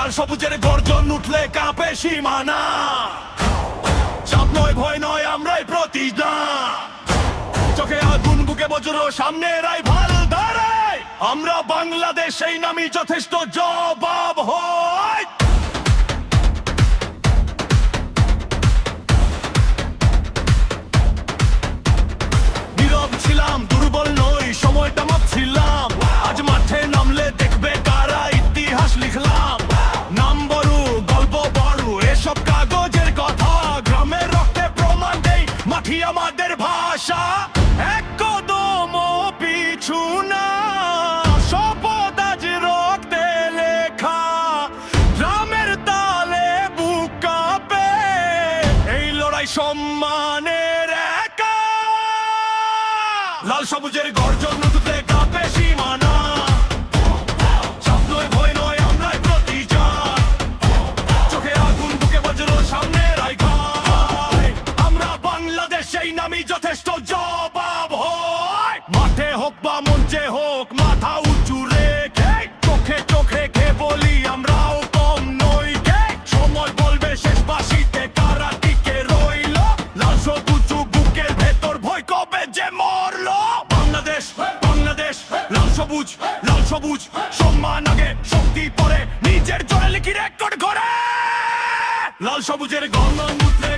লাল সবুজের গর্জন উঠলে কাঁপে সীমানা, চাপ নয় ভয় নয় আমরাই প্রতিজ্ঞা, চোখে আগুন বুকে বজ্র সামনে রাইফাল দাঁড়ায়, আমরা বাংলাদেশ এই নামই যথেষ্ট জবাব হয়। নীরব ছিলাম দুর্বল নই সময়টা মাপছিলাম, আজ মাঠে নামলে দেখবে কারা ইতিহাস লিখলাম, নাম বড় গল্প বড় এসব কাগজের কথা, গ্রামের রক্তে প্রমাণ দেই মাটি আমাদের ভাষা, এক কদম পিছু না শপথ আজ রক্তে লেখা, গ্রামের তালে বুক কাঁপে এই লড়াই সম্মানের একা, লাল সবুজের গর্জন উঠতে কাঁপে সীমানা, চাপ নয় ভয় নয় আমরাই প্রতিজ্ঞা, চোখে আগুন বুকে বজ্র সামনে রাইফাল, আমরা বাংলাদেশ এই নামই যথেষ্ট জবাব হয়। মাঠে হোক বা মঞ্চে হোক মাথা উঁচু রেখে, চোখে চোখে খে বলি আমরাও কম নই কে, সময় বলবে শেষ বাসিতে কারা টিকে রইল, লাল সবুজ বুকের ভেতর ভয় কবে যে মরলো, বাংলাদেশ বাংলাদেশ লাল সবুজ লাল সবুজ, সম্মান আগে শক্তি পরে নিজের জোরে লিখি রেকর্ড করে, লাল সবুজের গর্জন উঠলে